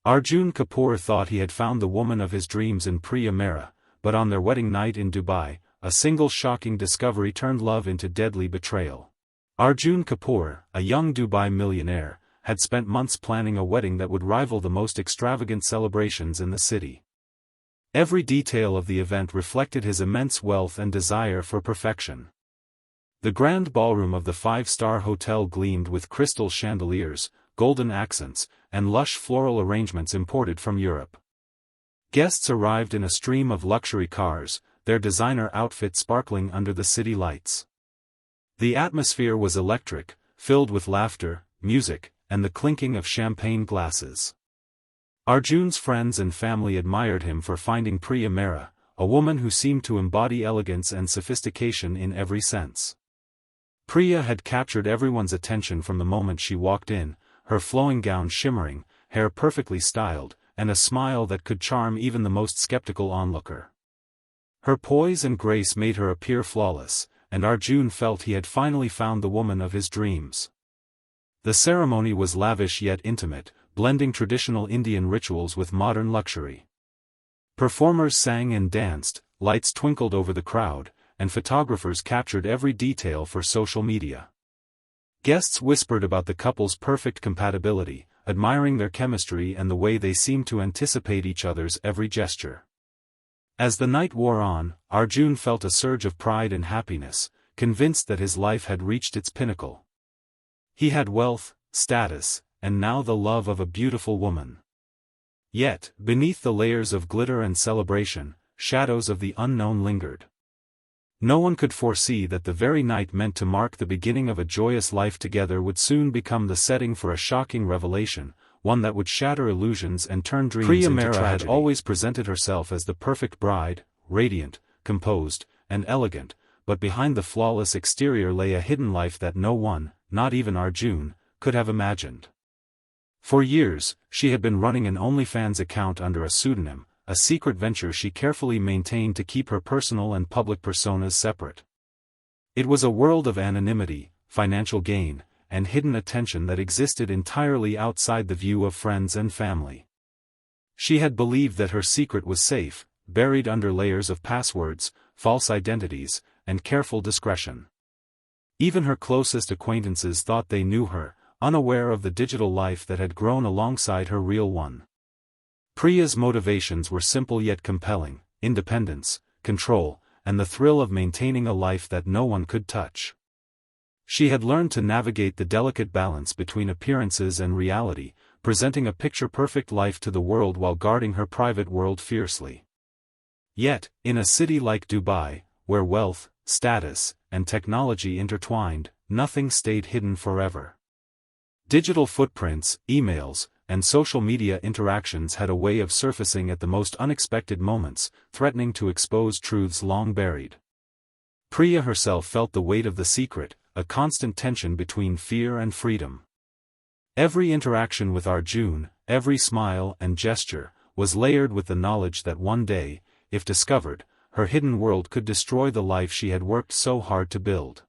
Arjun Kapoor thought he had found the woman of his dreams in Priya Mehra, but on their wedding night in Dubai, a single shocking discovery turned love into deadly betrayal. Arjun Kapoor, a young Dubai millionaire, had spent months planning a wedding that would rival the most extravagant celebrations in the city. Every detail of the event reflected his immense wealth and desire for perfection. The grand ballroom of the five-star hotel gleamed with crystal chandeliers, golden accents, and lush floral arrangements imported from Europe. Guests arrived in a stream of luxury cars, their designer outfits sparkling under the city lights. The atmosphere was electric, filled with laughter, music, and the clinking of champagne glasses. Arjun's friends and family admired him for finding Priya Mehra, a woman who seemed to embody elegance and sophistication in every sense. Priya had captured everyone's attention from the moment she walked in, her flowing gown shimmering, hair perfectly styled, and a smile that could charm even the most skeptical onlooker. Her poise and grace made her appear flawless, and Arjun felt he had finally found the woman of his dreams. The ceremony was lavish yet intimate, blending traditional Indian rituals with modern luxury. Performers sang and danced, lights twinkled over the crowd, and photographers captured every detail for social media. Guests whispered about the couple's perfect compatibility, admiring their chemistry and the way they seemed to anticipate each other's every gesture. As the night wore on, Arjun felt a surge of pride and happiness, convinced that his life had reached its pinnacle. He had wealth, status, and now the love of a beautiful woman. Yet, beneath the layers of glitter and celebration, shadows of the unknown lingered. No one could foresee that the very night meant to mark the beginning of a joyous life together would soon become the setting for a shocking revelation, one that would shatter illusions and turn dreams into tragedy. Priya Mehra had always presented herself as the perfect bride, radiant, composed, and elegant, but behind the flawless exterior lay a hidden life that no one, not even Arjun, could have imagined. For years, she had been running an OnlyFans account under a pseudonym, a secret venture she carefully maintained to keep her personal and public personas separate. It was a world of anonymity, financial gain, and hidden attention that existed entirely outside the view of friends and family. She had believed that her secret was safe, buried under layers of passwords, false identities, and careful discretion. Even her closest acquaintances thought they knew her, unaware of the digital life that had grown alongside her real one. Priya's motivations were simple yet compelling: independence, control, and the thrill of maintaining a life that no one could touch. She had learned to navigate the delicate balance between appearances and reality, presenting a picture-perfect life to the world while guarding her private world fiercely. Yet, in a city like Dubai, where wealth, status, and technology intertwined, nothing stayed hidden forever. Digital footprints, emails, and social media interactions had a way of surfacing at the most unexpected moments, threatening to expose truths long buried. Priya herself felt the weight of the secret, a constant tension between fear and freedom. Every interaction with Arjun, every smile and gesture, was layered with the knowledge that one day, if discovered, her hidden world could destroy the life she had worked so hard to build.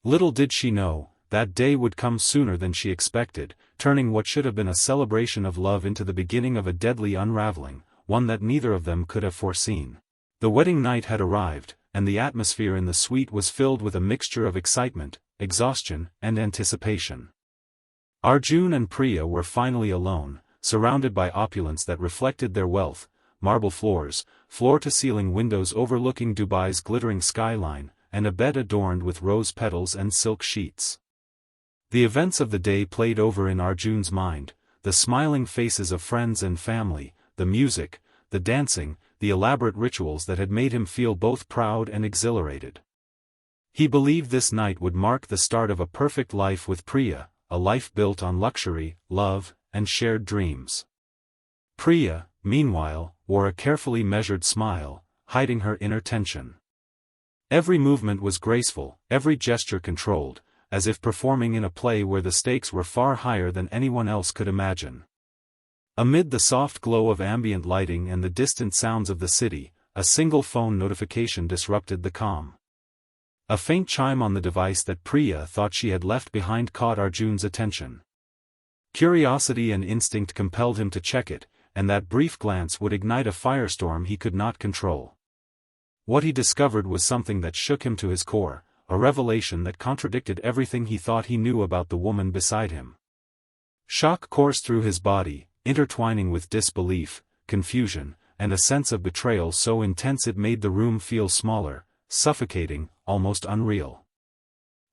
Little did she know, that day would come sooner than she expected, turning what should have been a celebration of love into the beginning of a deadly unraveling, one that neither of them could have foreseen. The wedding night had arrived, and the atmosphere in the suite was filled with a mixture of excitement, exhaustion, and anticipation. Arjun and Priya were finally alone, surrounded by opulence that reflected their wealth: marble floors, floor-to-ceiling windows overlooking Dubai's glittering skyline, and a bed adorned with rose petals and silk sheets. The events of the day played over in Arjun's mind: the smiling faces of friends and family, the music, the dancing, the elaborate rituals that had made him feel both proud and exhilarated. He believed this night would mark the start of a perfect life with Priya, a life built on luxury, love, and shared dreams. Priya, meanwhile, wore a carefully measured smile, hiding her inner tension. Every movement was graceful, every gesture controlled, as if performing in a play where the stakes were far higher than anyone else could imagine. Amid the soft glow of ambient lighting and the distant sounds of the city, a single phone notification disrupted the calm. A faint chime on the device that Priya thought she had left behind caught Arjun's attention. Curiosity and instinct compelled him to check it, and that brief glance would ignite a firestorm he could not control. What he discovered was something that shook him to his core, a revelation that contradicted everything he thought he knew about the woman beside him. Shock coursed through his body, intertwining with disbelief, confusion, and a sense of betrayal so intense it made the room feel smaller, suffocating, almost unreal.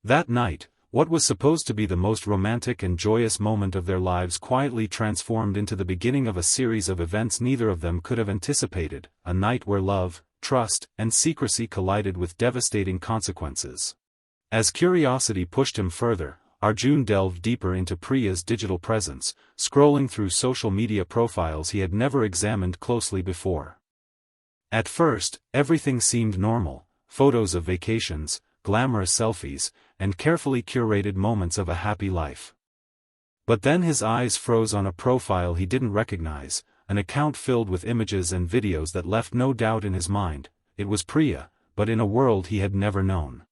That night, what was supposed to be the most romantic and joyous moment of their lives quietly transformed into the beginning of a series of events neither of them could have anticipated, a night where love, trust, and secrecy collided with devastating consequences. As curiosity pushed him further, Arjun delved deeper into Priya's digital presence, scrolling through social media profiles he had never examined closely before. At first, everything seemed normal: photos of vacations, glamorous selfies, and carefully curated moments of a happy life. But then his eyes froze on a profile he didn't recognize, an account filled with images and videos that left no doubt in his mind. It was Priya, but in a world he had never known.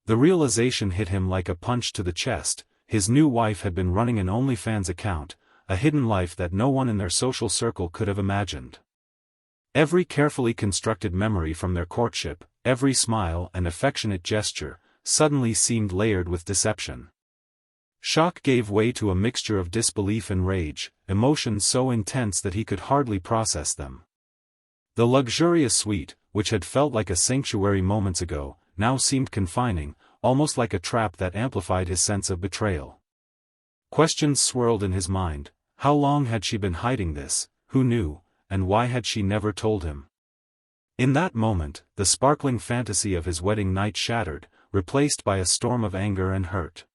The realization hit him like a punch to the chest: his new wife had been running an OnlyFans account, a hidden life that no one in their social circle could have imagined. Every carefully constructed memory from their courtship, every smile and affectionate gesture, suddenly seemed layered with deception. Shock gave way to a mixture of disbelief and rage, emotions so intense that he could hardly process them. The luxurious suite, which had felt like a sanctuary moments ago, now seemed confining, almost like a trap that amplified his sense of betrayal. Questions swirled in his mind: how long had she been hiding this, who knew, and why had she never told him? In that moment, the sparkling fantasy of his wedding night shattered, replaced by a storm of anger and hurt.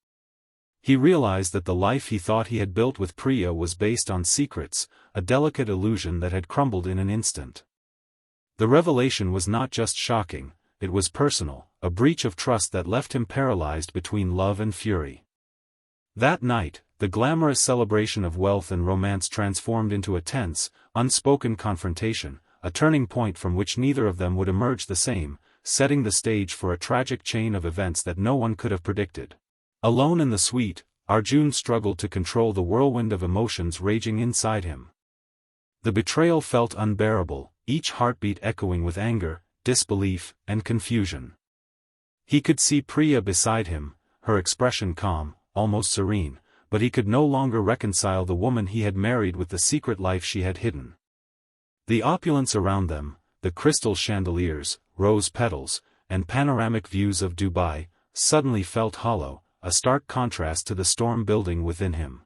He realized that the life he thought he had built with Priya was based on secrets, a delicate illusion that had crumbled in an instant. The revelation was not just shocking, it was personal, a breach of trust that left him paralyzed between love and fury. That night, the glamorous celebration of wealth and romance transformed into a tense, unspoken confrontation, a turning point from which neither of them would emerge the same, setting the stage for a tragic chain of events that no one could have predicted. Alone in the suite, Arjun struggled to control the whirlwind of emotions raging inside him. The betrayal felt unbearable, each heartbeat echoing with anger, disbelief, and confusion. He could see Priya beside him, her expression calm, almost serene, but he could no longer reconcile the woman he had married with the secret life she had hidden. The opulence around them, the crystal chandeliers, rose petals, and panoramic views of Dubai, suddenly felt hollow, a stark contrast to the storm building within him.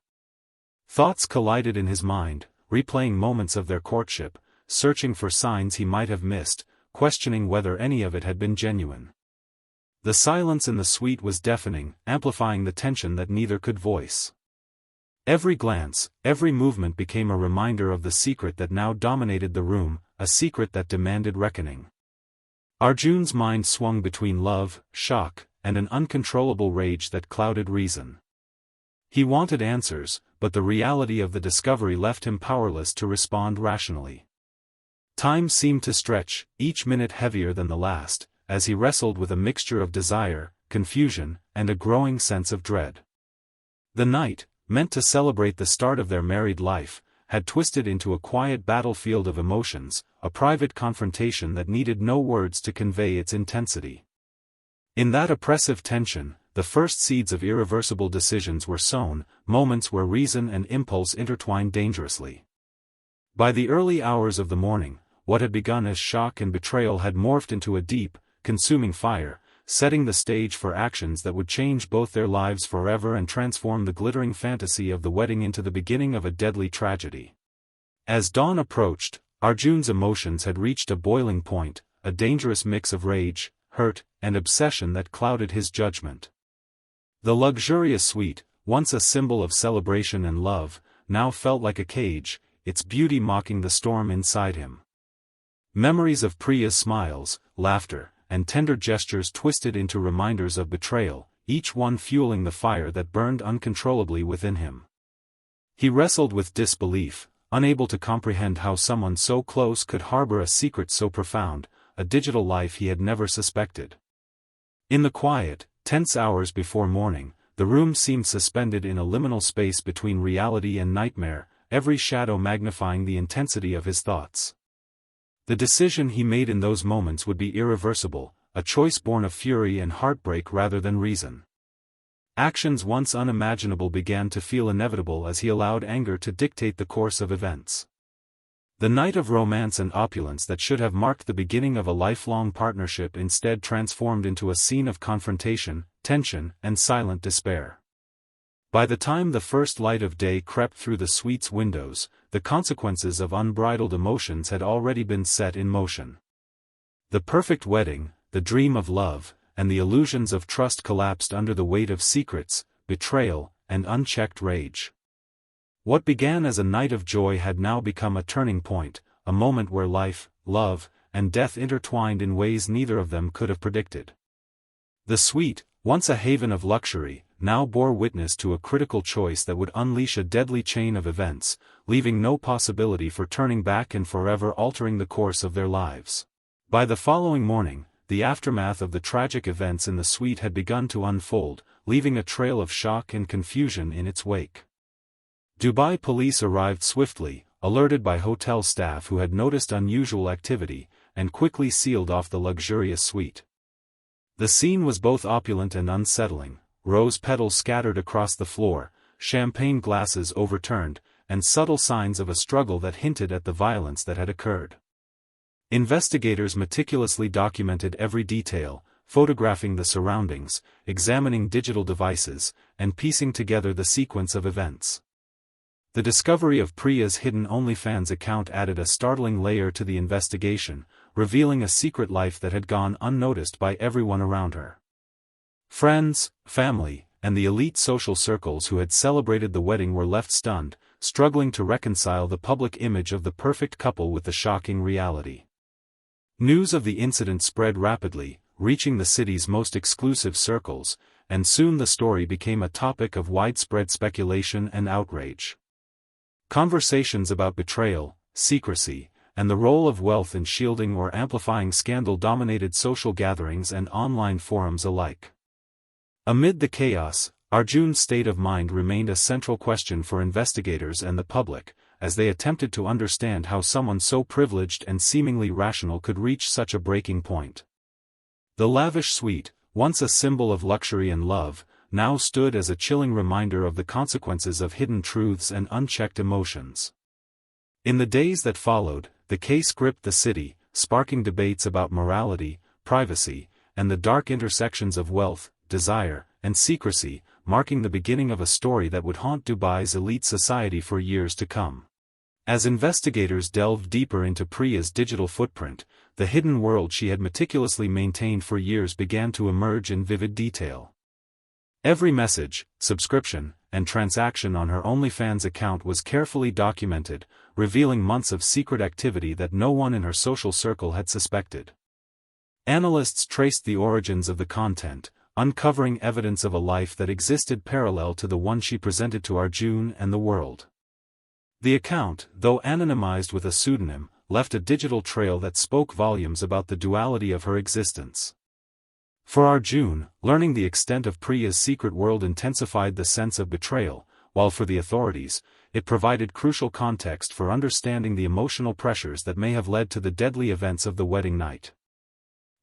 Thoughts collided in his mind, replaying moments of their courtship, searching for signs he might have missed, questioning whether any of it had been genuine. The silence in the suite was deafening, amplifying the tension that neither could voice. Every glance, every movement became a reminder of the secret that now dominated the room, a secret that demanded reckoning. Arjun's mind swung between love, shock, and an uncontrollable rage that clouded reason. He wanted answers, but the reality of the discovery left him powerless to respond rationally. Time seemed to stretch, each minute heavier than the last, as he wrestled with a mixture of desire, confusion, and a growing sense of dread. The night, meant to celebrate the start of their married life, had twisted into a quiet battlefield of emotions, a private confrontation that needed no words to convey its intensity. In that oppressive tension, the first seeds of irreversible decisions were sown, moments where reason and impulse intertwined dangerously. By the early hours of the morning, what had begun as shock and betrayal had morphed into a deep, consuming fire, setting the stage for actions that would change both their lives forever and transform the glittering fantasy of the wedding into the beginning of a deadly tragedy. As dawn approached, Arjun's emotions had reached a boiling point, a dangerous mix of rage, hurt, and obsession that clouded his judgment. The luxurious suite, once a symbol of celebration and love, now felt like a cage, its beauty mocking the storm inside him. Memories of Priya's smiles, laughter, and tender gestures twisted into reminders of betrayal, each one fueling the fire that burned uncontrollably within him. He wrestled with disbelief, unable to comprehend how someone so close could harbor a secret so profound, a digital life he had never suspected. In the quiet, tense hours before morning, the room seemed suspended in a liminal space between reality and nightmare, every shadow magnifying the intensity of his thoughts. The decision he made in those moments would be irreversible, a choice born of fury and heartbreak rather than reason. Actions once unimaginable began to feel inevitable as he allowed anger to dictate the course of events. The night of romance and opulence that should have marked the beginning of a lifelong partnership instead transformed into a scene of confrontation, tension, and silent despair. By the time the first light of day crept through the suite's windows, the consequences of unbridled emotions had already been set in motion. The perfect wedding, the dream of love, and the illusions of trust collapsed under the weight of secrets, betrayal, and unchecked rage. What began as a night of joy had now become a turning point, a moment where life, love, and death intertwined in ways neither of them could have predicted. The suite, once a haven of luxury, now bore witness to a critical choice that would unleash a deadly chain of events, leaving no possibility for turning back and forever altering the course of their lives. By the following morning, the aftermath of the tragic events in the suite had begun to unfold, leaving a trail of shock and confusion in its wake. Dubai police arrived swiftly, alerted by hotel staff who had noticed unusual activity, and quickly sealed off the luxurious suite. The scene was both opulent and unsettling, rose petals scattered across the floor, champagne glasses overturned, and subtle signs of a struggle that hinted at the violence that had occurred. Investigators meticulously documented every detail, photographing the surroundings, examining digital devices, and piecing together the sequence of events. The discovery of Priya's hidden OnlyFans account added a startling layer to the investigation, revealing a secret life that had gone unnoticed by everyone around her. Friends, family, and the elite social circles who had celebrated the wedding were left stunned, struggling to reconcile the public image of the perfect couple with the shocking reality. News of the incident spread rapidly, reaching the city's most exclusive circles, and soon the story became a topic of widespread speculation and outrage. Conversations about betrayal, secrecy, and the role of wealth in shielding or amplifying scandal dominated social gatherings and online forums alike. Amid the chaos, Arjun's state of mind remained a central question for investigators and the public, as they attempted to understand how someone so privileged and seemingly rational could reach such a breaking point. The lavish suite, once a symbol of luxury and love, now stood as a chilling reminder of the consequences of hidden truths and unchecked emotions. In the days that followed, the case gripped the city, sparking debates about morality, privacy, and the dark intersections of wealth, desire, and secrecy, marking the beginning of a story that would haunt Dubai's elite society for years to come. As investigators delved deeper into Priya's digital footprint, the hidden world she had meticulously maintained for years began to emerge in vivid detail. Every message, subscription, and transaction on her OnlyFans account was carefully documented, revealing months of secret activity that no one in her social circle had suspected. Analysts traced the origins of the content, uncovering evidence of a life that existed parallel to the one she presented to Arjun and the world. The account, though anonymized with a pseudonym, left a digital trail that spoke volumes about the duality of her existence. For Arjun, learning the extent of Priya's secret world intensified the sense of betrayal, while for the authorities, it provided crucial context for understanding the emotional pressures that may have led to the deadly events of the wedding night.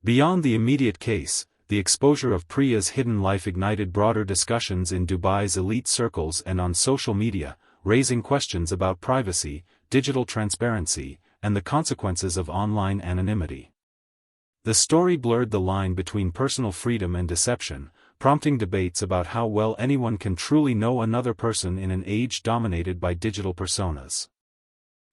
Beyond the immediate case, the exposure of Priya's hidden life ignited broader discussions in Dubai's elite circles and on social media, raising questions about privacy, digital transparency, and the consequences of online anonymity. The story blurred the line between personal freedom and deception, prompting debates about how well anyone can truly know another person in an age dominated by digital personas.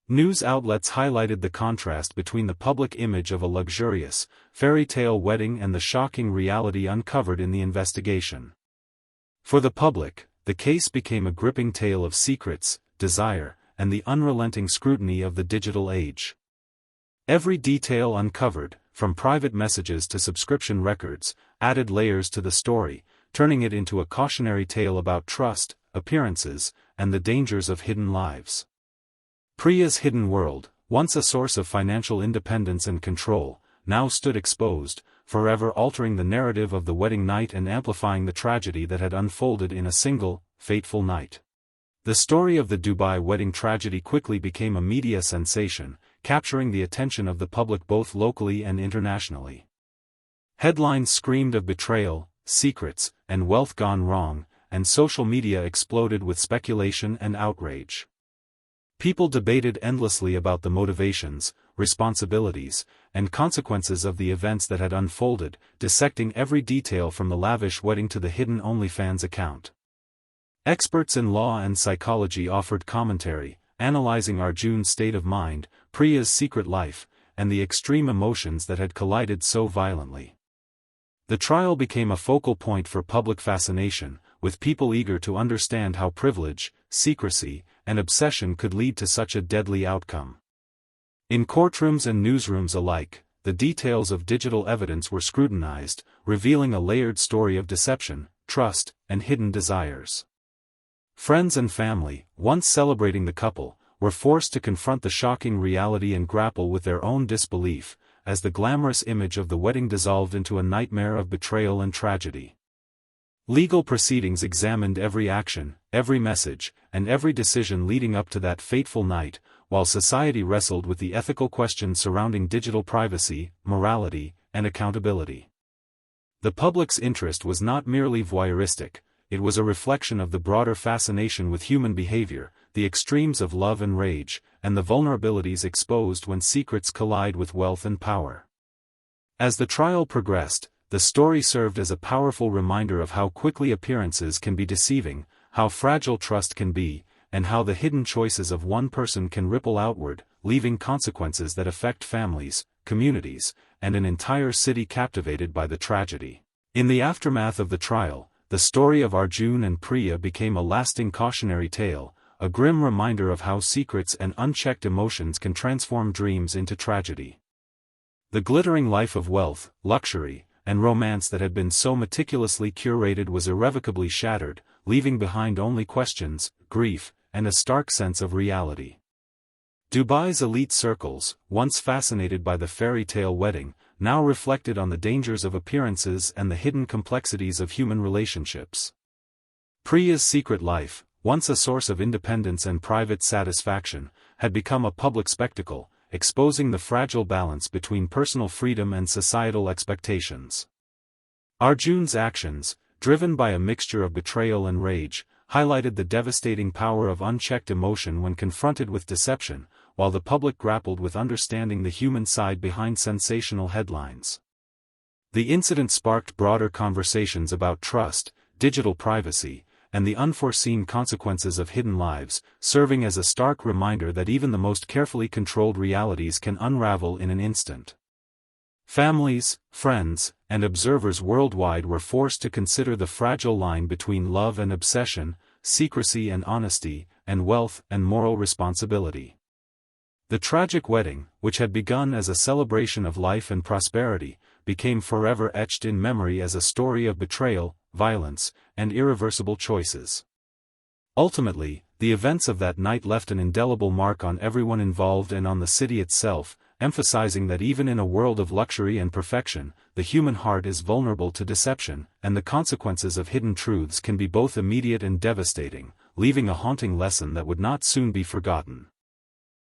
News outlets highlighted the contrast between the public image of a luxurious, fairy tale wedding and the shocking reality uncovered in the investigation. For the public, the case became a gripping tale of secrets, desire, and the unrelenting scrutiny of the digital age. Every detail uncovered, from private messages to subscription records, added layers to the story, turning it into a cautionary tale about trust, appearances, and the dangers of hidden lives. Priya's hidden world, once a source of financial independence and control, now stood exposed, forever altering the narrative of the wedding night and amplifying the tragedy that had unfolded in a single, fateful night. The story of the Dubai wedding tragedy quickly became a media sensation, capturing the attention of the public both locally and internationally. Headlines screamed of betrayal, secrets, and wealth gone wrong, and social media exploded with speculation and outrage. People debated endlessly about the motivations, responsibilities, and consequences of the events that had unfolded, dissecting every detail from the lavish wedding to the hidden OnlyFans account. Experts in law and psychology offered commentary, analyzing Arjun's state of mind, Priya's secret life, and the extreme emotions that had collided so violently. The trial became a focal point for public fascination, with people eager to understand how privilege, secrecy, and obsession could lead to such a deadly outcome. In courtrooms and newsrooms alike, the details of digital evidence were scrutinized, revealing a layered story of deception, trust, and hidden desires. Friends and family, once celebrating the couple, were forced to confront the shocking reality and grapple with their own disbelief, as the glamorous image of the wedding dissolved into a nightmare of betrayal and tragedy. Legal proceedings examined every action, every message, and every decision leading up to that fateful night, while society wrestled with the ethical questions surrounding digital privacy, morality, and accountability. The public's interest was not merely voyeuristic, it was a reflection of the broader fascination with human behavior, the extremes of love and rage, and the vulnerabilities exposed when secrets collide with wealth and power. As the trial progressed, the story served as a powerful reminder of how quickly appearances can be deceiving, how fragile trust can be, and how the hidden choices of one person can ripple outward, leaving consequences that affect families, communities, and an entire city captivated by the tragedy. In the aftermath of the trial, the story of Arjun and Priya became a lasting cautionary tale, a grim reminder of how secrets and unchecked emotions can transform dreams into tragedy. The glittering life of wealth, luxury, and romance that had been so meticulously curated was irrevocably shattered, leaving behind only questions, grief, and a stark sense of reality. Dubai's elite circles, once fascinated by the fairy tale wedding, now reflected on the dangers of appearances and the hidden complexities of human relationships. Priya's secret life, once a source of independence and private satisfaction, had become a public spectacle, exposing the fragile balance between personal freedom and societal expectations. Arjun's actions, driven by a mixture of betrayal and rage, highlighted the devastating power of unchecked emotion when confronted with deception, while the public grappled with understanding the human side behind sensational headlines. The incident sparked broader conversations about trust, digital privacy, and the unforeseen consequences of hidden lives, serving as a stark reminder that even the most carefully controlled realities can unravel in an instant. Families, friends, and observers worldwide were forced to consider the fragile line between love and obsession, secrecy and honesty, and wealth and moral responsibility. The tragic wedding, which had begun as a celebration of life and prosperity, became forever etched in memory as a story of betrayal, violence, and irreversible choices. Ultimately, the events of that night left an indelible mark on everyone involved and on the city itself, emphasizing that even in a world of luxury and perfection, the human heart is vulnerable to deception, and the consequences of hidden truths can be both immediate and devastating, leaving a haunting lesson that would not soon be forgotten.